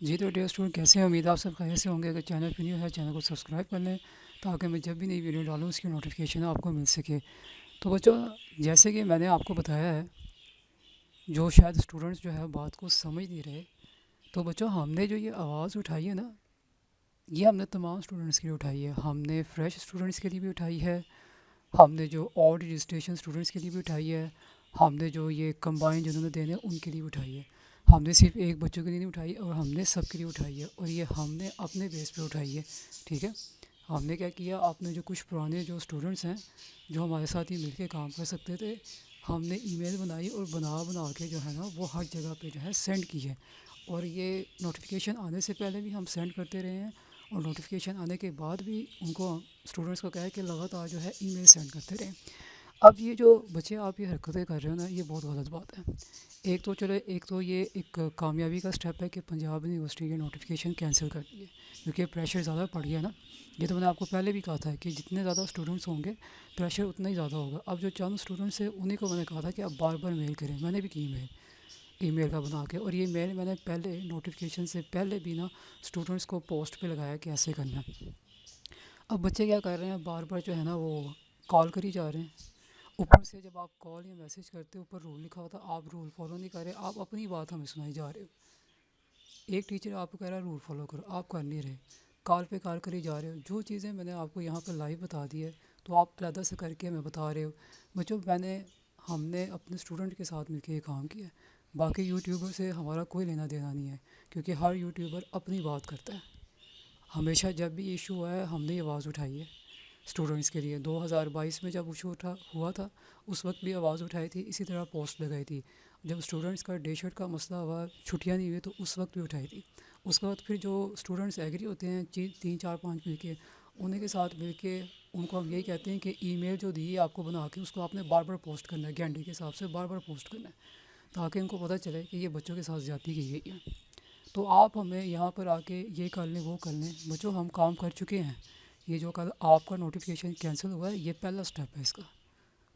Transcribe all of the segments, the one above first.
जी तो dear student कैसे हैं। उम्मीद है आप सब खैरियत से होंगे। अगर चैनल पे न्यू है चैनल को सब्सक्राइब कर लें ताकि मैं जब भी नई वीडियो डालूँ उसकी नोटिफिकेशन आपको मिल सके। तो बच्चों, जैसे कि मैंने आपको बताया है, जो शायद स्टूडेंट्स जो है बात को समझ नहीं रहे, तो बच्चों हमने जो ये आवाज़ उठाई है ना, ये हमने तमाम स्टूडेंट्स के लिए उठाई है। हमने फ्रेश स्टूडेंट्स के लिए भी उठाई है, हमने जो ऑड रजिस्ट्रेशन स्टूडेंट्स के लिए भी उठाई है, हमने जो ये कंबाइन जिन्होंने देने हैं उनके लिए उठाई है। हमने सिर्फ एक बच्चों के लिए नहीं उठाई और हमने सब के लिए उठाई है, और ये हमने अपने बेस पे उठाई है। ठीक है। हमने क्या किया, आपने जो कुछ पुराने जो स्टूडेंट्स हैं जो हमारे साथ ही मिलके काम कर सकते थे, हमने ईमेल बनाई और बना बना के जो है ना वो हर जगह पे जो है सेंड की है। और ये नोटिफिकेशन आने से पहले भी हम सेंड करते रहे हैं, और नोटिफिकेशन आने के बाद भी उनको स्टूडेंट्स को कहा है कि लगातार जो है ईमेल सेंड करते रहें। अब ये जो बच्चे आप ये हरकतें कर रहे हो ना, ये बहुत गलत बात है। एक तो चलो, एक तो ये एक कामयाबी का स्टेप है कि पंजाब यूनिवर्सिटी की नोटिफिकेशन कैंसिल कर दी है, क्योंकि प्रेशर ज़्यादा पड़ गया ना। ये तो मैंने आपको पहले भी कहा था कि जितने ज़्यादा स्टूडेंट्स होंगे प्रेशर उतना ही ज़्यादा होगा। अब जो चंद स्टूडेंट्स हैं उन्हीं को मैंने कहा था कि आप बार बार मेल करें, मैंने भी की मेल, ईमेल का बना के। और ये मेल मैंने पहले नोटिफिकेशन से पहले भी ना स्टूडेंट्स को पोस्ट पे लगाया कि ऐसे करना है। अब बच्चे क्या कर रहे हैं, बार बार जो है ना वो कॉल करी जा रहे हैं। ऊपर से जब आप कॉल या मैसेज करते हो ऊपर रूल लिखा होता है, आप रूल फॉलो नहीं कर रहे, आप अपनी बात हमें सुनाई जा रहे हो। एक टीचर आपको कह रहा है रूल फॉलो करो, आप कर नहीं रहे, कॉल पे कॉल करी जा रहे हो। जो चीज़ें मैंने आपको यहाँ पर लाइव बता दी है तो आप अलहदा से करके हमें बता रहे हो। बच्चों, हमने अपने स्टूडेंट के साथ मिलकर ये काम किया है। बाकी यूट्यूबर से हमारा कोई लेना देना नहीं है, क्योंकि हर यूट्यूबर अपनी बात करता है। हमेशा जब भी इशू हुआ है हमने ये आवाज़ उठाई है स्टूडेंट्स के लिए। 2022 में जब इशू उठा हुआ था उस वक्त भी आवाज़ उठाई थी, इसी तरह पोस्ट लगाई थी। जब स्टूडेंट्स का डे शर्ट का मसला हुआ, छुट्टियां नहीं हुई, तो उस वक्त भी उठाई थी। उसके बाद फिर जो स्टूडेंट्स एग्री होते हैं तीन चार पाँच मिल के, उन्हीं के साथ मिल के उनको हम यही कहते हैं कि ईमेल जो दी है आपको बना के उसको आपने बार बार पोस्ट करना है, घंटे के हिसाब से बार बार पोस्ट करना है, ताकि उनको पता चले कि ये बच्चों के साथ ज़्यादती की गई है। तो आप हमें यहाँ पर आके ये कर लें वो कर लें, बच्चों हम काम कर चुके हैं। ये जो कल आपका नोटिफिकेशन कैंसिल हुआ है ये पहला स्टेप है इसका।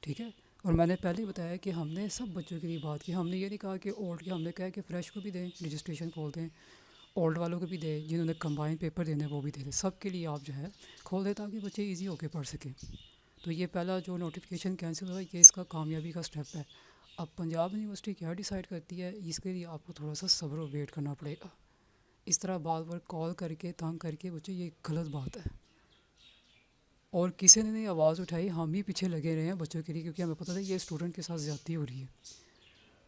ठीक है। और मैंने पहले ही बताया कि हमने सब बच्चों के लिए बात की, हमने ये नहीं कहा कि ओल्ड के, हमने कहा कि फ्रेश को भी दें, रजिस्ट्रेशन खोल दें, ओल्ड वालों को भी दें, जिन्होंने कंबाइन पेपर देने वो भी दे दें, सब के लिए आप जो है खोल दें ताकि बच्चे ईजी होकर पढ़ सकें। तो ये पहला जो नोटिफिकेशन कैंसिल हुआ ये इसका कामयाबी का स्टेप है। अब पंजाब यूनिवर्सिटी क्या डिसाइड करती है इसके लिए आपको थोड़ा सा सब्र और वेट करना पड़ेगा। इस तरह बार बार कॉल करके तंग करके बच्चों ये गलत बात है। और किसी ने नहीं आवाज़ उठाई, हम ही पीछे लगे रहे हैं बच्चों के लिए, क्योंकि हमें पता था ये स्टूडेंट के साथ ज़्यादती हो रही है।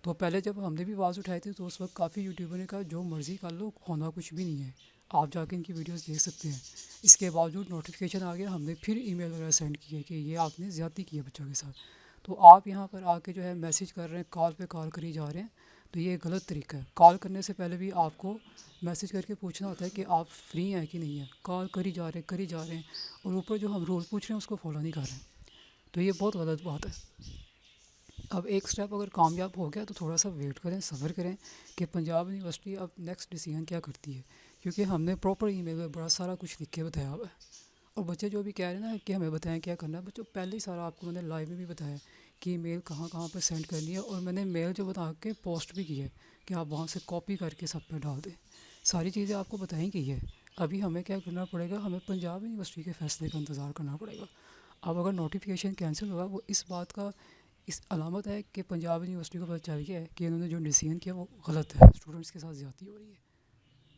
तो पहले जब हमने भी आवाज़ उठाई थी तो उस वक्त काफ़ी यूट्यूबर ने कहा जो मर्ज़ी कर लो, होना कुछ भी नहीं है, आप जाके इनकी वीडियोस देख सकते हैं। इसके बावजूद नोटिफिकेशन आ गया, हमने फिर ईमेल वगैरह सेंड किए कि ये आपने ज़्यादती की है बच्चों के साथ। तो आप यहाँ पर आके जो है मैसेज कर रहे हैं, कॉल पे कॉल करी जा रहे हैं, तो ये गलत तरीका है। कॉल करने से पहले भी आपको मैसेज करके पूछना होता है कि आप फ्री हैं कि नहीं है। कॉल करी जा रहे हैं, और ऊपर जो हम रूल पूछ रहे हैं उसको फॉलो नहीं कर रहे हैं, तो ये बहुत गलत बात है। अब एक स्टेप अगर कामयाब हो गया तो थोड़ा सा वेट करें, सब्र करें कि पंजाब यूनिवर्सिटी अब नेक्स्ट डिसीजन क्या करती है, क्योंकि हमने प्रॉपर ईमेल में बड़ा सारा कुछ लिख के बताया हुआ है। और बच्चे जो भी कह रहे हैं ना कि हमें बताएं क्या करना है, बच्चों पहले ही सारा आपको मैंने लाइव में भी बताया कि मेल कहाँ कहाँ पर सेंड करनी है, और मैंने मेल जो बता के पोस्ट भी की है कि आप वहाँ से कॉपी करके सब पे डाल दें। सारी चीज़ें आपको बताई गई है। अभी हमें क्या करना पड़ेगा, हमें पंजाब यूनिवर्सिटी के फैसले का इंतज़ार करना पड़ेगा। अब अगर नोटिफिकेशन कैंसिल होगा वो इस बात का इस अलामत है कि पंजाब यूनिवर्सिटी को पता चल गया है कि इन्होंने जो डिसीजन किया वो गलत है, स्टूडेंट्स के साथ ज़्यादती हो रही है।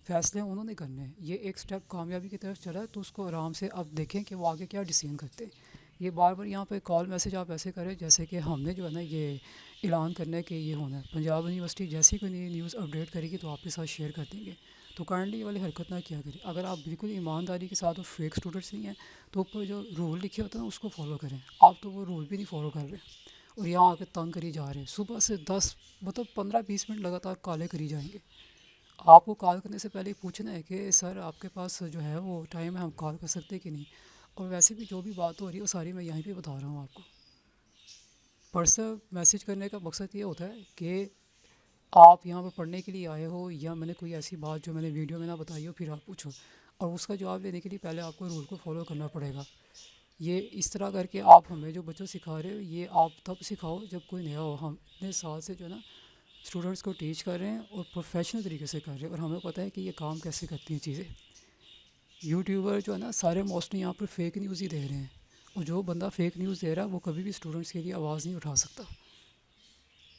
फैसले उन्होंने करने हैं, ये एक स्टेप कामयाबी की तरफ चला है, तो उसको आराम से अब देखें कि वो आगे क्या डिसीजन करते हैं। ये बार बार यहाँ पे कॉल मैसेज आप ऐसे करें जैसे कि हमने जो है ना ये ऐलान करना है कि ये होना है। पंजाब यूनिवर्सिटी जैसी कोई नई न्यूज़ अपडेट करेगी तो आपके साथ शेयर कर देंगे। तो काइंडली ये वाली हरकत ना किया करें। अगर आप बिल्कुल ईमानदारी के साथ और फेक स्टूडेंट्स नहीं हैं तो ऊपर जो रूल लिखे होते हैं ना उसको फॉलो करें। आप तो वो रूल भी नहीं फॉलो कर रहे और यहाँ आके तंग करी जा रहे हैं। सुबह से 10 मतलब 15-20 मिनट लगातार कॉलें करी जाएंगे। आपको कॉल करने से पहले पूछना है कि सर आपके पास जो है वो टाइम है, हम कॉल कर सकते हैं कि नहीं। और वैसे भी जो भी बात हो रही है वो सारी मैं यहीं पे बता रहा हूँ आपको। पर्सनल मैसेज करने का मकसद ये होता है कि आप यहाँ पर पढ़ने के लिए आए हो, या मैंने कोई ऐसी बात जो मैंने वीडियो में ना बताई हो फिर आप पूछो, और उसका जवाब देने के लिए पहले आपको रूल को फॉलो करना पड़ेगा। ये इस तरह करके आप हमें जो बच्चों सिखा रहे हो ये आप तब सिखाओ जब कोई नया हो। हम इतने साल से जो है ना स्टूडेंट्स को टीच कर रहे हैं और प्रोफेशनल तरीके से कर रहे हैं, और हमें पता है कि ये काम कैसे करती हैं चीज़ें। यूट्यूबर जो है ना सारे मोस्टली यहाँ पर फेक न्यूज़ ही दे रहे हैं, और जो बंदा फेक न्यूज़ दे रहा है वो कभी भी स्टूडेंट्स के लिए आवाज़ नहीं उठा सकता।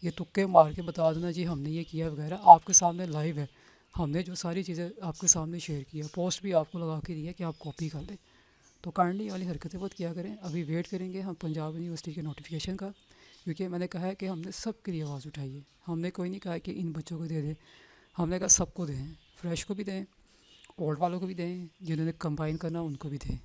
ये तुक्के मार के बता देना जी हमने ये किया वगैरह, आपके सामने लाइव है, हमने जो सारी चीज़ें आपके सामने शेयर की है, पोस्ट भी आपको लगा के दी है कि आप कॉपी कर लें। तो काइंडली ये वाली हरकतें मत किया करें। अभी वेट करेंगे हम पंजाब यूनिवर्सिटी के नोटिफिकेशन का, क्योंकि मैंने कहा है कि हमने सब के लिए आवाज़ उठाई है। हमने कोई नहीं कहा कि इन बच्चों को दे दें, हमने कहा सबको दें, फ्रेश को भी दें, ओल्ड वालों को भी दें, जिन्होंने कंबाइन करना उनको भी दें।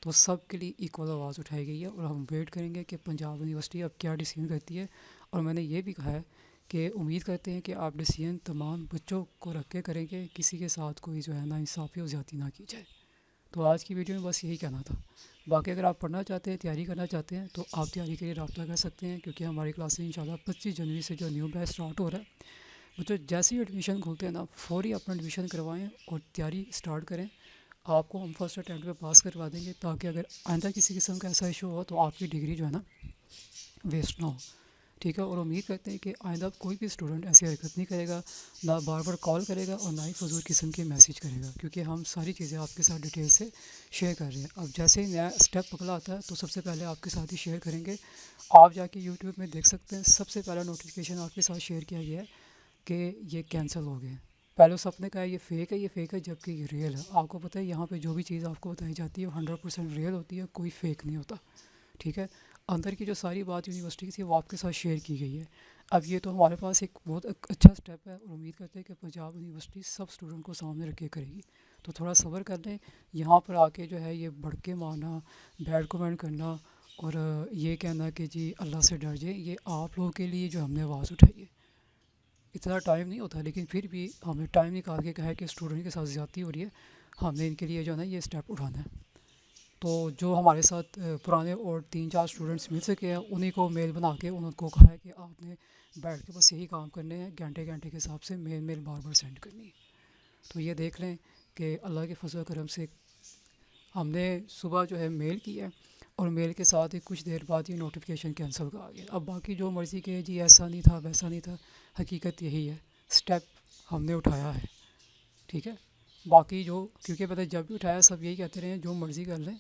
तो सब के लिए इक्वल आवाज़ उठाई गई है, और हम वेट करेंगे कि पंजाब यूनिवर्सिटी अब क्या डिसीजन करती है। और मैंने ये भी कहा है कि उम्मीद करते हैं कि आप डिसीजन तमाम बच्चों को रख के करेंगे, किसी के साथ कोई जो है ना इंसाफ़ी और ज़्यादती ना की जाए। तो आज की वीडियो में बस यही कहना था। बाकी अगर आप पढ़ना चाहते हैं, तैयारी करना चाहते हैं, तो आप तैयारी के लिए रब्ता कर सकते हैं, क्योंकि हमारी क्लासेस इंशाल्लाह 25 जनवरी से जो न्यू बैच स्टार्ट हो रहा है, बच्चों जैसे ही एडमिशन खुलते हैं ना फौरी अपना एडमिशन करवाएं और तैयारी स्टार्ट करें। आपको हम फर्स्ट अटैम्प्ट पे पास करवा देंगे, ताकि अगर आइंदा किसी किस्म का ऐसा इशू हो तो आपकी डिग्री जो है ना वेस्ट ना हो, ठीक है। और उम्मीद करते हैं कि आइंदा कोई भी स्टूडेंट ऐसी हरकत नहीं करेगा, ना बार बार कॉल करेगा और ना ही फजूल किस्म के मैसेज करेगा, क्योंकि हम सारी चीज़ें आपके साथ डिटेल से शेयर कर रहे हैं। अब जैसे ही नया स्टेप पकड़ा आता है तो सबसे पहले आपके साथ ही शेयर करेंगे। आप जाके यूट्यूब में देख सकते हैं, सबसे पहला नोटिफिकेशन आपके साथ शेयर किया गया है कि ये कैंसिल हो गया। पहले उस अपने कहा ये फ़ेक है, जबकि ये रियल है। आपको पता है यहाँ पे जो भी चीज़ आपको बताई जाती है वो 100% रियल होती है, कोई फ़ेक नहीं होता, ठीक है। अंदर की जो सारी बात यूनिवर्सिटी की थी वो आपके साथ शेयर की गई है। अब ये तो हमारे पास एक बहुत अच्छा स्टेप है, और उम्मीद करते हैं कि पंजाब यूनिवर्सिटी सब स्टूडेंट को सामने रख के करेगी। तो थोड़ा सब्र कर लें। यहाँ पर आके जो है ये भड़के मारना, बैड कमेंट करना और ये कहना कि जी अल्लाह से डर जाए, ये आप लोगों के लिए जो हमने आवाज़ उठाई है। इतना टाइम नहीं होता, लेकिन फिर भी हमने टाइम निकाल के कहा है कि स्टूडेंट के साथ ज़्यादती हो रही है, हमने इनके लिए जो है ना ये स्टेप उठाना है। तो जो हमारे साथ पुराने और 3-4 स्टूडेंट्स मिल सके हैं, उन्हीं को मेल बना के उनको कहा है कि आपने बैठ के बस यही काम करने हैं, घंटे घंटे के हिसाब से मेल बार बार सेंड करनी है। तो ये देख लें कि अल्लाह के फजल करम से हमने सुबह जो है मेल किया, और मेल के साथ ही कुछ देर बाद ही नोटिफिकेशन कैंसिल का आ गया। अब बाकी जो मर्ज़ी के जी ऐसा नहीं था वैसा नहीं था, हकीकत यही है, स्टेप हमने उठाया है, ठीक है। बाकी जो क्योंकि पता है जब भी उठाया सब यही कहते रहे हैं जो मर्ज़ी कर लें,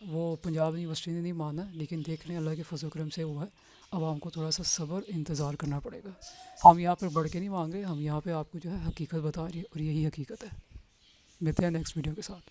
वो पंजाब यूनिवर्सिटी ने नहीं माना, लेकिन देख लें अल्लाह के फजल करम से हुआ है। अब हमको थोड़ा सा सब्र इंतज़ार करना पड़ेगा। हम यहाँ पर बढ़ के नहीं मांग रहे, हम यहाँ पे आपको जो है हकीकत बता रही है, और यही हकीकत है। मिलते हैं नेक्स्ट वीडियो के साथ।